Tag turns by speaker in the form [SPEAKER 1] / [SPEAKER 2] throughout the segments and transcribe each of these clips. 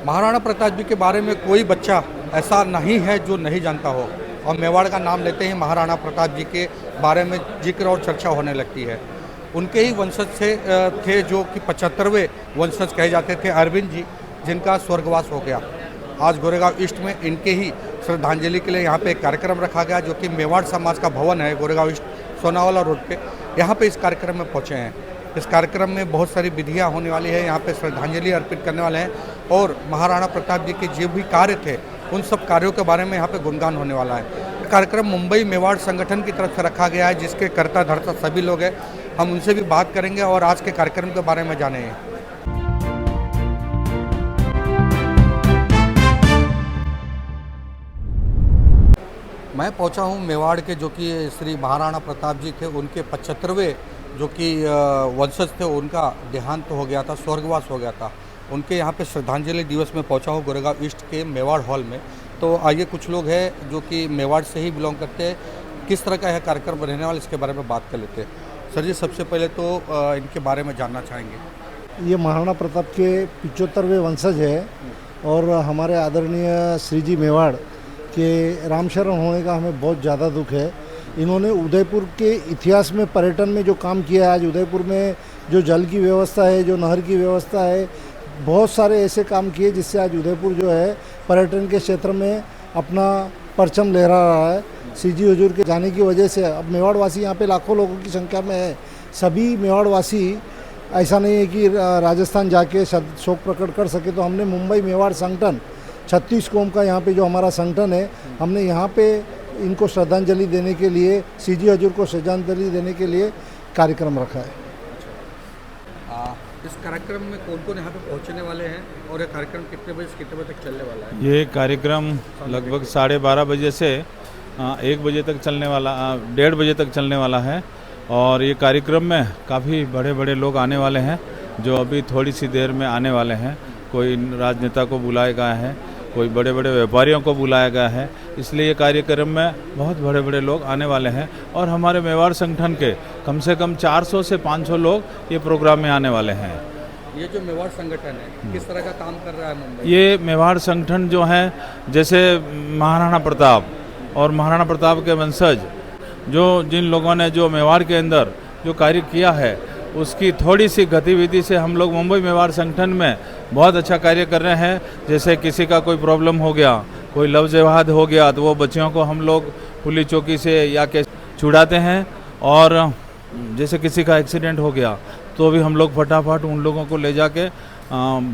[SPEAKER 1] महाराणा प्रताप जी के बारे में कोई बच्चा ऐसा नहीं है जो नहीं जानता हो, और मेवाड़ का नाम लेते ही महाराणा प्रताप जी के बारे में जिक्र और चर्चा होने लगती है। उनके ही वंशज से थे जो कि 75वें वंशज कहे जाते थे अरविंद जी, जिनका स्वर्गवास हो गया। आज गोरेगांव ईस्ट में इनके ही श्रद्धांजलि के लिए यहाँ पे एक कार्यक्रम रखा गया, जो कि मेवाड़ समाज का भवन है गोरेगांव ईस्ट सोनावाला रोड पे। यहाँ पे इस कार्यक्रम में पहुँचे हैं। इस कार्यक्रम में बहुत सारी विधियाँ होने वाली है, यहाँ पे श्रद्धांजलि अर्पित करने वाले हैं, और महाराणा प्रताप जी के जो भी कार्य थे उन सब कार्यों के बारे में यहाँ पे गुणगान होने वाला है। कार्यक्रम मुंबई मेवाड़ संगठन की तरफ से रखा गया है, जिसके कर्ता धर्ता सभी लोग हैं। हम उनसे भी बात करेंगे और आज के कार्यक्रम के बारे में जानेंगे। मैं पहुंचा हूं मेवाड़ के जो कि श्री महाराणा प्रताप जी थे, उनके 75वें जो कि वंशज थे, उनका देहांत हो गया था, स्वर्गवास हो गया था। उनके यहाँ पे श्रद्धांजलि दिवस में पहुंचा हूँ गोरेगांव ईस्ट के मेवाड़ हॉल में। तो आइए कुछ लोग हैं जो कि मेवाड़ से ही बिलोंग करते हैं, किस तरह का यह कार्यक्रम रहने वाला इसके बारे में बात कर लेते हैं। सर जी, सबसे पहले तो इनके बारे में जानना चाहेंगे।
[SPEAKER 2] ये महाराणा प्रताप के 75वें वंशज है, और हमारे आदरणीय श्री जी मेवाड़ के रामशरण होने का हमें बहुत ज़्यादा दुख है। इन्होंने उदयपुर के इतिहास में पर्यटन में जो काम किया है, आज उदयपुर में जो जल की व्यवस्था है, जो नहर की व्यवस्था है, बहुत सारे ऐसे काम किए जिससे आज उदयपुर जो है पर्यटन के क्षेत्र में अपना परचम लहरा रहा है। सीजी हुजूर के जाने की वजह से अब मेवाड़वासी यहाँ पे लाखों लोगों की संख्या में है। सभी मेवाड़वासी ऐसा नहीं है कि राजस्थान जाके शोक प्रकट कर सके, तो हमने मुंबई मेवाड़ संगठन 36 कौम का यहाँ पे जो हमारा संगठन है, हमने यहाँ पे इनको श्रद्धांजलि देने के लिए, सीजी हुजूर को श्रद्धांजलि देने के लिए कार्यक्रम रखा है।
[SPEAKER 1] इस कार्यक्रम में कौन कौन यहाँ पे पहुँचने वाले हैं, और ये कार्यक्रम कितने बजे से कितने बजे तक चलने वाला है?
[SPEAKER 3] ये कार्यक्रम लगभग 12:30 बजे से 1 बजे तक चलने वाला, 1:30 बजे तक चलने वाला है। और ये कार्यक्रम में काफ़ी बड़े बड़े लोग आने वाले हैं, जो अभी थोड़ी सी देर में आने वाले हैं। कोई राजनेता को बुलाया गया है, कोई बड़े बड़े व्यापारियों को बुलाया गया है, इसलिए ये कार्यक्रम में बहुत बड़े बड़े लोग आने वाले हैं। और हमारे मेवाड़ संगठन के कम से कम 400 से 500 लोग ये प्रोग्राम में आने वाले हैं।
[SPEAKER 1] ये जो मेवाड़ संगठन है किस तरह का काम कर रहा है मुंबई?
[SPEAKER 3] ये मेवाड़ संगठन जो है, जैसे महाराणा प्रताप और महाराणा प्रताप के वंशज जिन लोगों ने जो मेवाड़ के अंदर जो कार्य किया है, उसकी थोड़ी सी गतिविधि से हम लोग मुंबई मेवाड़ संगठन में बहुत अच्छा कार्य कर रहे हैं। जैसे किसी का कोई प्रॉब्लम हो गया, कोई लव जिहाद हो गया, तो वो बच्चियों को हम लोग पुलिस चौकी से या के छुड़ाते हैं। और जैसे किसी का एक्सीडेंट हो गया तो भी हम लोग फटाफट उन लोगों को ले जाके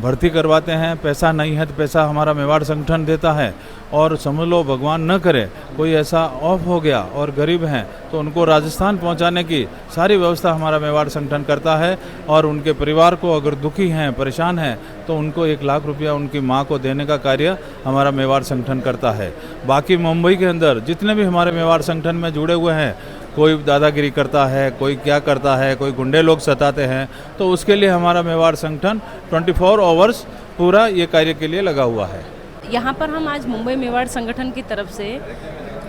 [SPEAKER 3] भर्ती करवाते हैं। पैसा नहीं है तो पैसा हमारा मेवाड़ संगठन देता है। और समझ लो, भगवान न करे कोई ऐसा ऑफ हो गया और गरीब हैं तो उनको राजस्थान पहुंचाने की सारी व्यवस्था हमारा मेवाड़ संगठन करता है। और उनके परिवार को अगर दुखी हैं, परेशान हैं, तो उनको 1 लाख रुपया उनकी मां को देने का कार्य हमारा मेवाड़ संगठन करता है। बाकी मुंबई के अंदर जितने भी हमारे मेवाड़ संगठन में जुड़े हुए हैं, कोई दादागिरी करता है, कोई क्या करता है, कोई गुंडे लोग सताते हैं, तो उसके लिए हमारा मेवाड़ संगठन 24 आवर्स पूरा ये कार्य के लिए लगा हुआ है।
[SPEAKER 4] यहाँ पर हम आज मुंबई मेवाड़ संगठन की तरफ से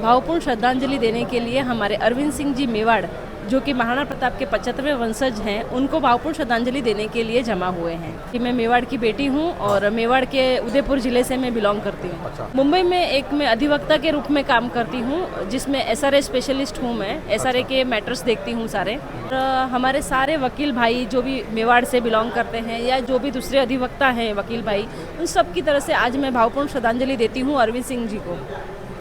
[SPEAKER 4] भावपूर्ण श्रद्धांजलि देने के लिए हमारे अरविंद सिंह जी मेवाड़, जो कि महाराणा प्रताप के 75वें वंशज हैं, उनको भावपूर्ण श्रद्धांजलि देने के लिए जमा हुए हैं। कि मैं मेवाड़ की बेटी हूं और मेवाड़ के उदयपुर जिले से मैं बिलोंग करती हूं।
[SPEAKER 1] अच्छा।
[SPEAKER 4] मुंबई में मैं अधिवक्ता के रूप में काम करती हूं, जिसमें SRA स्पेशलिस्ट हूं। मैं SRA के मैटर्स देखती हूं सारे। और हमारे सारे वकील भाई जो भी मेवाड़ से बिलोंग करते हैं या जो भी दूसरे अधिवक्ता हैं वकील भाई, उन सब की तरह से आज मैं भावपूर्ण श्रद्धांजलि देती हूँ अरविंद सिंह जी को।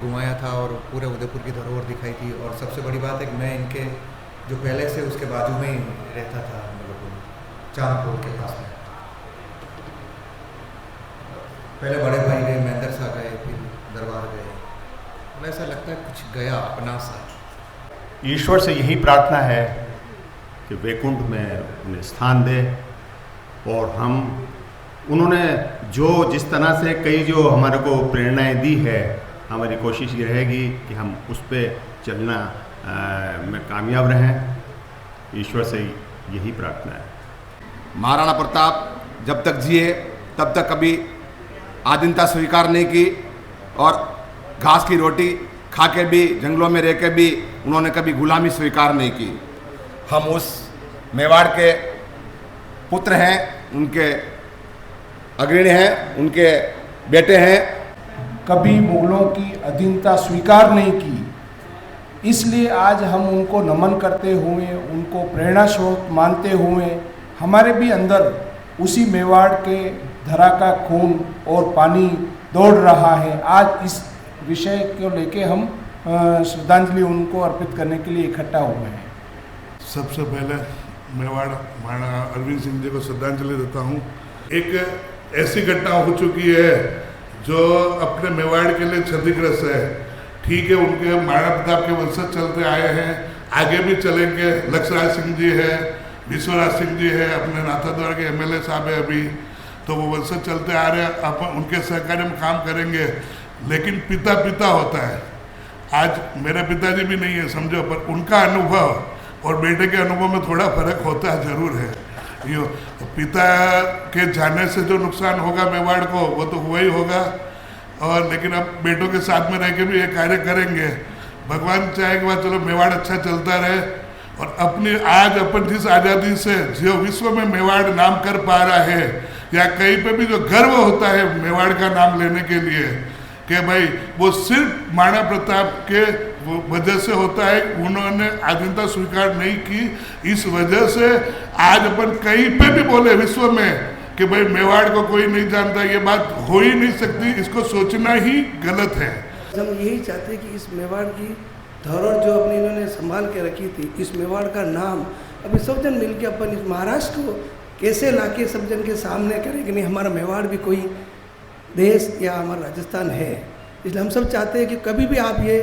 [SPEAKER 5] घुमाया था और पूरे उदयपुर की धरोहर दिखाई थी। और सबसे बड़ी बात है कि मैं इनके जो पहले से उसके बाजू में ही रहता था, चांदपुर के पास में। पहले बड़े भाई गए, महेंद्र साहब गए, फिर दरबार गए। ऐसा लगता है कुछ गया अपना सा।
[SPEAKER 6] ईश्वर से यही प्रार्थना है कि वैकुंठ में उन्हें स्थान दे। और उन्होंने जिस तरह से कई जो हमारे को प्रेरणाएं दी है, हमारी कोशिश ये रहेगी कि हम उस पर चलना में कामयाब रहें। ईश्वर से यही प्रार्थना है।
[SPEAKER 7] महाराणा प्रताप जब तक जिए तब तक कभी आधीनता स्वीकार नहीं की, और घास की रोटी खा के भी, जंगलों में रह के भी उन्होंने कभी गुलामी स्वीकार नहीं की। हम उस मेवाड़ के पुत्र हैं, उनके अग्रणी हैं, उनके बेटे हैं।
[SPEAKER 8] कभी मुगलों की अधीनता स्वीकार नहीं की, इसलिए आज हम उनको नमन करते हुए, उनको प्रेरणा स्रोत मानते हुए, हमारे भी अंदर उसी मेवाड़ के धरा का खून और पानी दौड़ रहा है। आज इस विषय को लेके हम श्रद्धांजलि उनको अर्पित करने के लिए इकट्ठा हुए हैं।
[SPEAKER 9] सबसे पहले मेवाड़ महाराणा अरविंद सिंह जी को श्रद्धांजलि देता हूँ। एक ऐसी घटना हो चुकी है जो अपने मेवाड़ के लिए क्षतिग्रस्त है। ठीक है, उनके महाराणा प्रताप के वंशज चलते आए हैं, आगे भी चलेंगे। लक्ष्मण सिंह जी है, विश्वराज सिंह जी है, अपने नाथद्वारा के MLA साहब है अभी, तो वो वंशज चलते आ रहे हैं। अपन उनके सहकार्य में काम करेंगे, लेकिन पिता पिता होता है। आज मेरे पिताजी भी नहीं है समझो, पर उनका अनुभव और बेटे के अनुभव में थोड़ा फर्क होता है, जरूर है। यो पिता के जाने से जो नुकसान होगा मेवाड़ को, वो तो हुआ ही होगा, और लेकिन अब बेटों के साथ में रह के भी ये कार्य करेंगे। भगवान चाहेगा चलो मेवाड़ अच्छा चलता रहे, और अपनी आज अपन जिस आज़ादी से जो विश्व में मेवाड़ नाम कर पा रहा है, या कहीं पे भी जो गर्व होता है मेवाड़ का नाम लेने के लिए, कि भाई वो सिर्फ महाराणा प्रताप के वजह से होता है। उन्होंने आधीनता स्वीकार नहीं की, इस वजह से आज अपन कहीं पे भी बोले विश्व में कि भाई मेवाड़ को कोई नहीं जानता, ये बात हो ही नहीं सकती। इसको सोचना ही गलत है।
[SPEAKER 10] हम यही चाहते हैं कि इस मेवाड़ की धरोहर जो अपनी इन्होंने संभाल के रखी थी, इस मेवाड़ का नाम अभी सब जन मिल के अपन इस महाराष्ट्र को कैसे लाके सब जन के सामने करें कि नहीं हमारा मेवाड़ भी कोई देश या हमारा राजस्थान है। इसलिए हम सब चाहते हैं कि कभी भी आप ये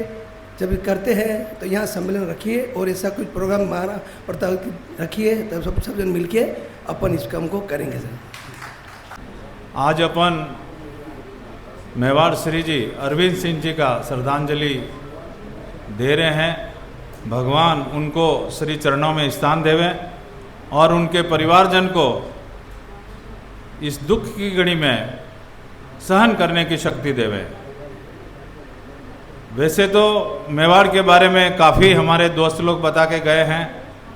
[SPEAKER 10] जब करते हैं तो यहाँ सम्मेलन रखिए, और ऐसा कुछ प्रोग्राम महाराणा प्रताप रखिए, तब सब जन मिल के अपन इस काम को करेंगे सर।
[SPEAKER 3] आज अपन मेवाड़ श्री जी अरविंद सिंह जी का श्रद्धांजलि दे रहे हैं। भगवान उनको श्री चरणों में स्थान देवें और उनके परिवारजन को इस दुख की घड़ी में सहन करने की शक्ति देवें। वैसे तो मेवाड़ के बारे में काफ़ी हमारे दोस्त लोग बता के गए हैं,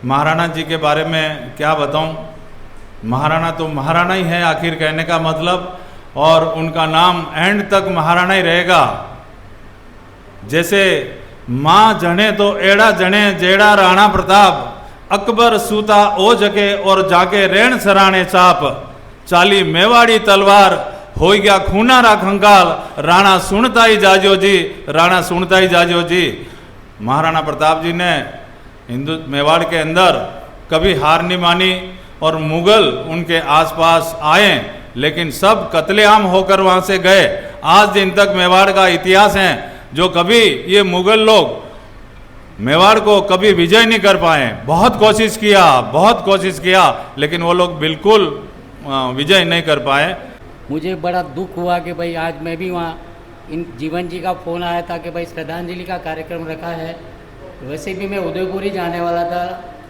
[SPEAKER 3] महाराणा जी के बारे में क्या बताऊं। महाराणा तो महाराणा ही है आखिर, कहने का मतलब, और उनका नाम एंड तक महाराणा ही रहेगा। जैसे माँ जने तो एड़ा जने जेड़ा राणा प्रताप, अकबर सूता ओ जके और जाके रेण सराणे चाप, चाली मेवाड़ी तलवार हो गया खूनारा खंगाल, राणा सुनता ही जाजो जी, राणा सुनता ही जाजो जी। महाराणा प्रताप जी ने हिंदू मेवाड़ के अंदर कभी हार नहीं मानी, और मुगल उनके आसपास आए लेकिन सब कत्लेआम होकर वहाँ से गए। आज दिन तक मेवाड़ का इतिहास है, जो कभी ये मुगल लोग मेवाड़ को कभी विजय नहीं कर पाए। बहुत कोशिश किया, लेकिन वो लोग बिल्कुल विजय नहीं कर पाए।
[SPEAKER 11] मुझे बड़ा दुख हुआ कि भाई आज मैं भी वहाँ, इन जीवन जी का फ़ोन आया था कि भाई श्रद्धांजलि का कार्यक्रम रखा है। वैसे भी मैं उदयपुर ही जाने वाला था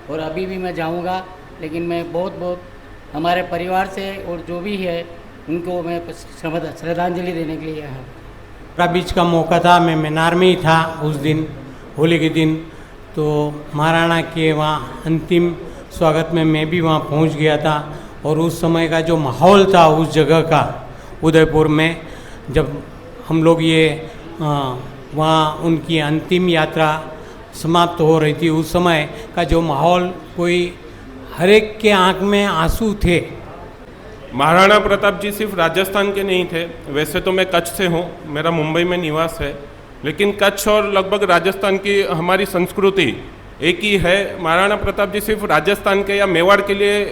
[SPEAKER 11] और अभी भी मैं जाऊँगा, लेकिन मैं बहुत हमारे परिवार से और जो भी है उनको मैं श्रद्धांजलि देने के लिए आया हूँ।
[SPEAKER 12] मेरा बीच का मौका था, मैं मीनार में ही था उस दिन, होली के दिन, तो महाराणा के वहाँ अंतिम स्वागत में मैं भी वहाँ पहुँच गया था। और उस समय का जो माहौल था उस जगह का, उदयपुर में, जब हम लोग ये वहाँ उनकी अंतिम यात्रा समाप्त हो रही थी, उस समय का जो माहौल, कोई हर एक के आँख में आंसू थे।
[SPEAKER 13] महाराणा प्रताप जी सिर्फ राजस्थान के नहीं थे। वैसे तो मैं कच्छ से हूँ, मेरा मुंबई में निवास है, लेकिन कच्छ और लगभग राजस्थान की हमारी संस्कृति एक ही है। महाराणा प्रताप जी सिर्फ राजस्थान के या मेवाड़ के लिए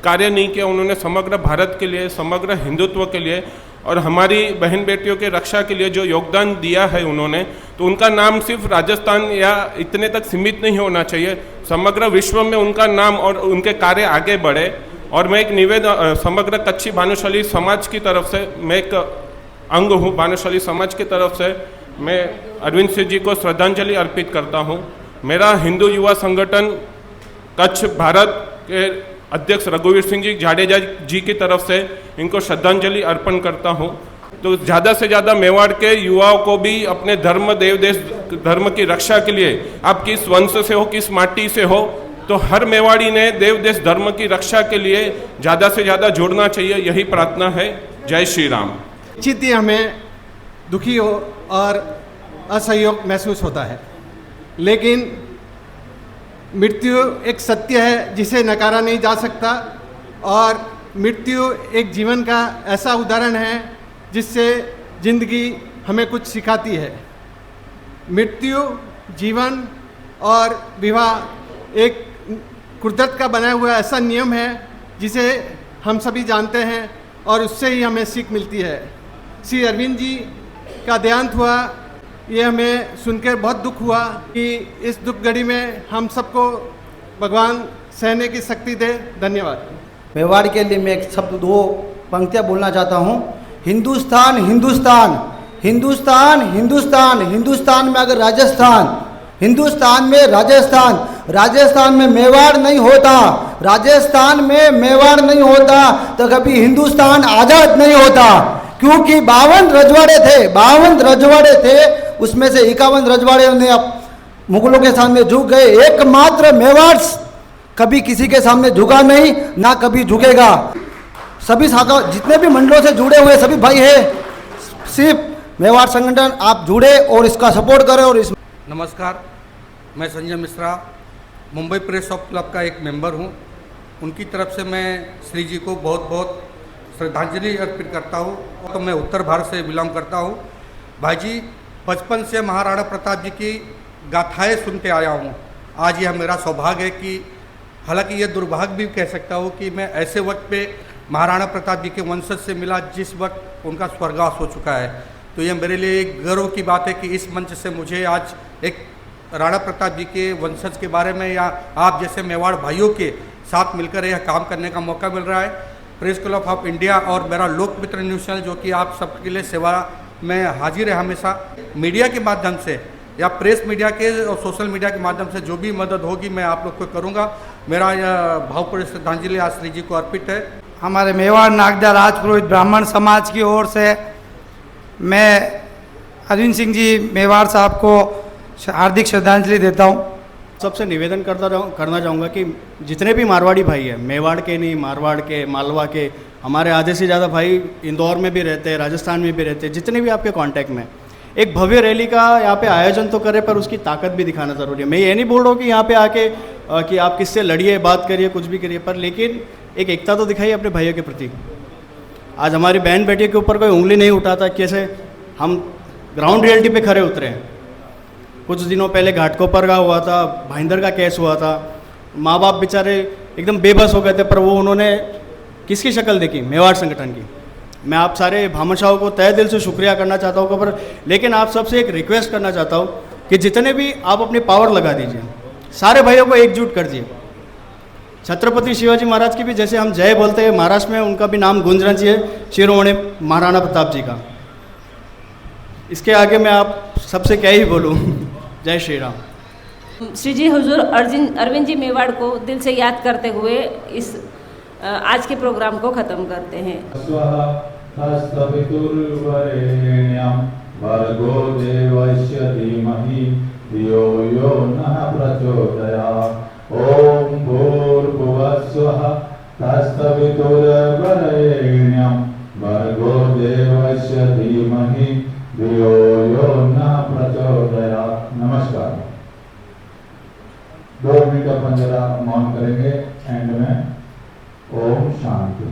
[SPEAKER 13] कार्य नहीं किया, उन्होंने समग्र भारत के लिए, समग्र हिंदुत्व के लिए और हमारी बहन बेटियों के रक्षा के लिए जो योगदान दिया है उन्होंने, तो उनका नाम सिर्फ राजस्थान या इतने तक सीमित नहीं होना चाहिए। समग्र विश्व में उनका नाम और उनके कार्य आगे बढ़े। और मैं एक निवेदन समग्र कच्छी भानुशाली समाज की तरफ से, मैं एक अंग हूँ भानुशाली समाज की तरफ से, मैं अरविंद सिंह जी को श्रद्धांजलि अर्पित करता हूँ। मेरा हिंदू युवा संगठन कच्छ भारत के अध्यक्ष रघुवीर सिंह जी जाडेजा जी की तरफ से इनको श्रद्धांजलि अर्पण करता हूँ। तो ज़्यादा से ज़्यादा मेवाड़ के युवाओं को भी अपने धर्म, देव देश धर्म की रक्षा के लिए, आप किस वंश से हो, किस माटी से हो, तो हर मेवाड़ी ने देव देश धर्म की रक्षा के लिए ज़्यादा से ज़्यादा जुड़ना चाहिए, यही प्रार्थना है। जय श्री राम।
[SPEAKER 14] निश्चित ही हमें दुखी और असहयोग महसूस होता है, लेकिन मृत्यु एक सत्य है जिसे नकारा नहीं जा सकता, और मृत्यु एक जीवन का ऐसा उदाहरण है जिससे जिंदगी हमें कुछ सिखाती है। मृत्यु, जीवन और विवाह एक कुदरत का बनाया हुआ ऐसा नियम है जिसे हम सभी जानते हैं और उससे ही हमें सीख मिलती है। श्री अरविंद जी का देहांत हुआ, ये हमें सुनकर बहुत दुख हुआ कि इस दुख घड़ी में हम सबको भगवान सहने की शक्ति दे। धन्यवाद।
[SPEAKER 15] मेवाड़ के लिए मैं एक शब्द, दो पंक्तियाँ बोलना चाहता हूँ। हिंदुस्तान हिंदुस्तान हिंदुस्तान हिंदुस्तान हिंदुस्तान में अगर राजस्थान, हिंदुस्तान में राजस्थान, राजस्थान में मेवाड़ नहीं होता, राजस्थान में मेवाड़ नहीं होता तो कभी हिंदुस्तान आज़ाद नहीं होता। क्योंकि 52 रजवाड़े थे, 52 रजवाड़े थे, उसमें से 51 रजवाड़े ने मुगलों के सामने झुक गए। एकमात्र मेवाड़ कभी किसी के सामने झुका नहीं, ना कभी झुकेगा। सभी शाखा जितने भी मंडलों से जुड़े हुए सभी भाई हैं, सिर्फ मेवाड़ संगठन आप जुड़े और इसका सपोर्ट करें। और इस
[SPEAKER 1] नमस्कार, मैं Sanjay Mishra, Mumbai press of club का एक मेंबर हूं। उनकी तरफ से मैं श्री जी को बहुत बहुत श्रद्धांजलि अर्पित करता हूं। तो मैं उत्तर भारत से बिलोंग करता हूं। भाई जी, बचपन से महाराणा प्रताप जी की गाथाएं सुनते आया हूं। आज यह मेरा सौभाग्य है कि, हालांकि यह दुर्भाग्य भी कह सकता हूं कि मैं ऐसे वक्त पे महाराणा प्रताप जी के वंशज से मिला जिस वक्त उनका स्वर्गवास हो चुका है। तो यह मेरे लिए एक गर्व की बात है कि इस मंच से मुझे आज एक राणा प्रताप जी के वंशज के बारे में या आप जैसे मेवाड़ भाइयों के साथ मिलकर यह काम करने का मौका मिल रहा है। प्रेस क्लब ऑफ इंडिया और मेरा लोकमित्र न्यूज़ चैनल, जो कि आप सबके लिए सेवा में हाजिर है हमेशा, मीडिया के माध्यम से या प्रेस मीडिया के और सोशल मीडिया के माध्यम से जो भी मदद होगी मैं आप लोग को करूँगा। मेरा यह भावपूर्ण श्रद्धांजलि आज श्री जी को अर्पित है।
[SPEAKER 15] हमारे मेवाड़ नागदा राजपुरोहित ब्राह्मण समाज की ओर से मैं अरविंद सिंह जी मेवाड़ साहब को हार्दिक श्रद्धांजलि देता हूँ।
[SPEAKER 14] सबसे निवेदन करना चाहूँगा कि जितने भी मारवाड़ी भाई हैं, मेवाड़ के नहीं, मारवाड़ के, मालवा के, हमारे आधे से ज़्यादा भाई इंदौर में भी रहते हैं, राजस्थान में भी रहते हैं, जितने भी आपके कांटेक्ट में, एक भव्य रैली का यहाँ पे आयोजन तो करें पर उसकी ताकत भी दिखाना ज़रूरी है। मैं ये नहीं बोल रहा हूँ कि यहाँ पे आके कि आप किससे लड़िए, बात करिए, कुछ भी करिए, पर लेकिन एक एकता तो दिखाइए अपने भाइयों के प्रति। आज हमारी बहन बेटी के ऊपर कोई उंगली नहीं उठाता, कैसे हम ग्राउंड रियलिटी पे खड़े उतरे हैं। कुछ दिनों पहले घाटकोपर का हुआ था, भाईंदर का केस हुआ था, माँ बाप बेचारे एकदम बेबस हो गए थे, पर वो उन्होंने किसकी शक्ल देखी? मेवाड़ संगठन की। मैं आप सारे भामाशाहों को तहे दिल से शुक्रिया करना चाहता हूँ, पर लेकिन आप सबसे एक रिक्वेस्ट करना चाहता हूँ कि जितने भी आप अपनी पावर लगा दीजिए, सारे भाइयों को एकजुट कर दिए। छत्रपति शिवाजी महाराज की भी जैसे हम जय बोलते हैं, महाराष्ट्र में उनका भी नाम गूंजना चाहिए, शिरोमणि महाराणा प्रताप जी का। इसके आगे मैं आप सबसे क्या ही बोलूँ। जय श्री राम।
[SPEAKER 4] श्री जी हुजूर अरविंद जी मेवाड़ को दिल से याद करते हुए इस आज के प्रोग्राम को ख़त्म करते हैं।
[SPEAKER 3] भर्गो देवस्य धीमहि धियो यो नः प्रचोदयात्। ओम भूर्भुवस्सुः तत्सवितुर्वरेण्यं भर्गो देवस्य धीमहि धियो यो नः प्रचोदयात्। नमस्कार। 2 मिनट अपन जरा मौन करेंगे एंड में। ओम शांति।